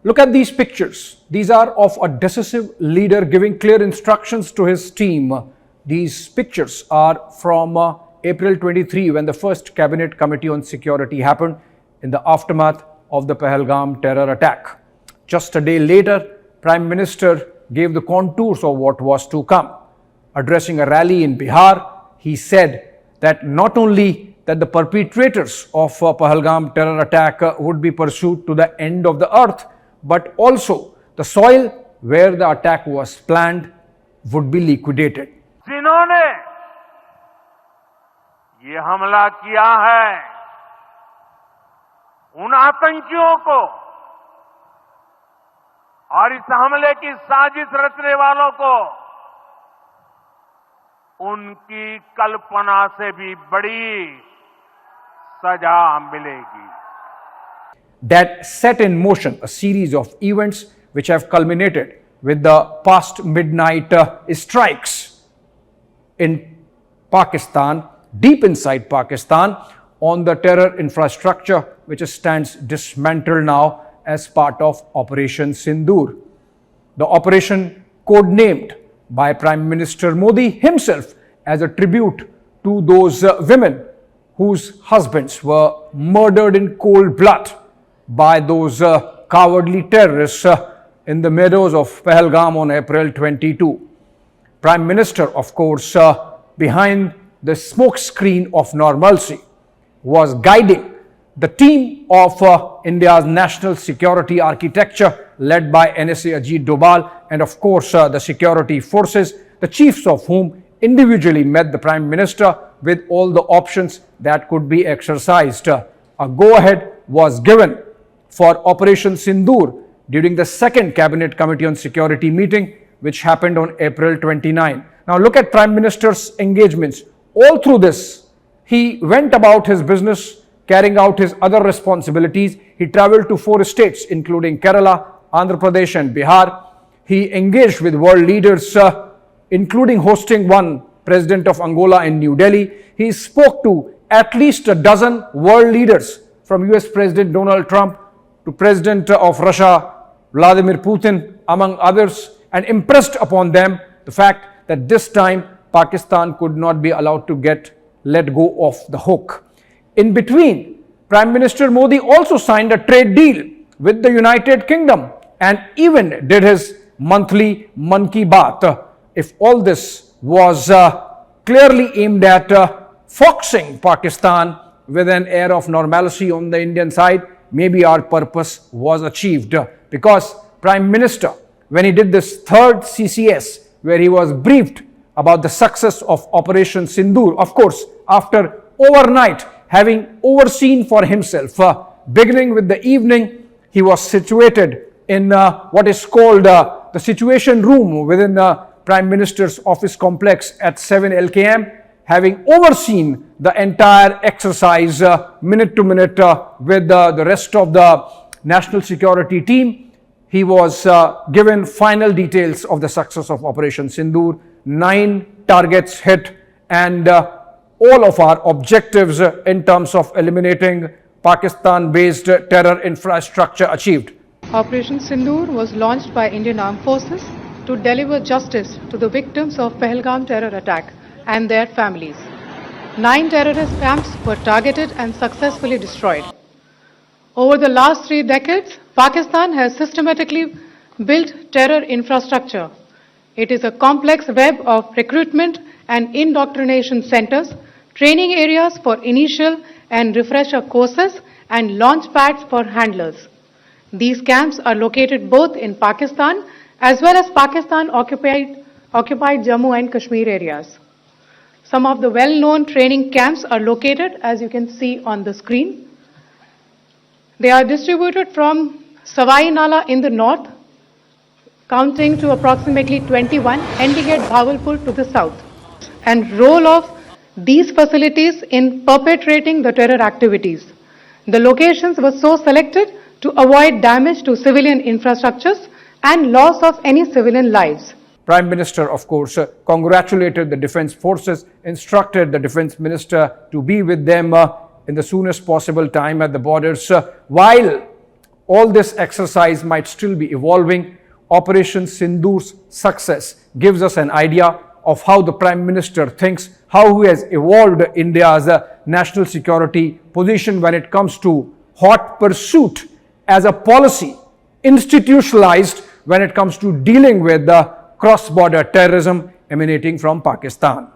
Look at these pictures. These are of a decisive leader giving clear instructions to his team. These pictures are from April 23, when the first Cabinet Committee on Security happened in the aftermath of the Pahalgam terror attack. Just a day later, Prime Minister gave the contours of what was to come. Addressing a rally in Bihar, he said that not only that the perpetrators of Pahalgam terror attack would be pursued to the end of the earth, but also the soil where the attack was planned would be liquidated. जिन्होंने ये हमला किया है, उन आतंकियों को और इस हमले की साजिश रचने वालों को उनकी कल्पना से भी बड़ी सजा मिलेगी. That set in motion a series of events which have culminated with the past midnight strikes in Pakistan, deep inside Pakistan, on the terror infrastructure which stands dismantled now as part of Operation Sindur. The operation, codenamed by Prime Minister Modi himself as a tribute to those women whose husbands were murdered in cold blood by those cowardly terrorists in the meadows of Pahalgam on April 22. Prime Minister, of course, behind the smoke screen of normalcy, was guiding the team of India's national security architecture led by NSA Ajit Doval and of course the security forces, the chiefs of whom individually met the Prime Minister with all the options that could be exercised. A go-ahead was given for Operation Sindur during the second Cabinet Committee on Security meeting which happened on April 29. Now look at Prime Minister's engagements. All through this, he went about his business, carrying out his other responsibilities. He traveled to 4 states including Kerala, Andhra Pradesh and Bihar. He engaged with world leaders, including hosting one President of Angola in New Delhi. He spoke to at least a dozen world leaders, from US President Donald Trump to President of Russia, Vladimir Putin, among others, and impressed upon them the fact that this time Pakistan could not be allowed to let go of the hook. In between, Prime Minister Modi also signed a trade deal with the United Kingdom and even did his monthly Man Ki Baat. If all this was clearly aimed at foxing Pakistan with an air of normalcy on the Indian side, maybe our purpose was achieved, because Prime Minister, when he did this third CCS, where he was briefed about the success of Operation Sindur, of course, after overnight having overseen for himself, beginning with the evening, he was situated in what is called the Situation Room within the Prime Minister's office complex at 7 LKM, having overseen the entire exercise minute to minute with the rest of the national security team. He was given final details of the success of Operation Sindur, 9 targets hit, and all of our objectives in terms of eliminating Pakistan-based terror infrastructure achieved. Operation Sindur was launched by Indian Armed Forces to deliver justice to the victims of Pahalgam terror attack and their families. 9 terrorist camps were targeted and successfully destroyed. Over the last 3 decades, Pakistan has systematically built terror infrastructure. It is a complex web of recruitment and indoctrination centers, training areas for initial and refresher courses, and launch pads for handlers. These camps are located both in Pakistan as well as Pakistan-occupied Jammu and Kashmir areas. Some of the well-known training camps are located, as you can see on the screen. They are distributed from Savai Nala in the north, counting to approximately 21, ending at Bhavalpur to the south. And role of these facilities in perpetrating the terror activities. The locations were so selected to avoid damage to civilian infrastructures and loss of any civilian lives. Prime Minister, of course, congratulated the defense forces, instructed the defense minister to be with them in the soonest possible time at the borders, while all this exercise might still be evolving, Operation Sindur's success gives us an idea of how the Prime Minister thinks, how he has evolved India's national security position when it comes to hot pursuit as a policy, institutionalized when it comes to dealing with the cross-border terrorism emanating from Pakistan.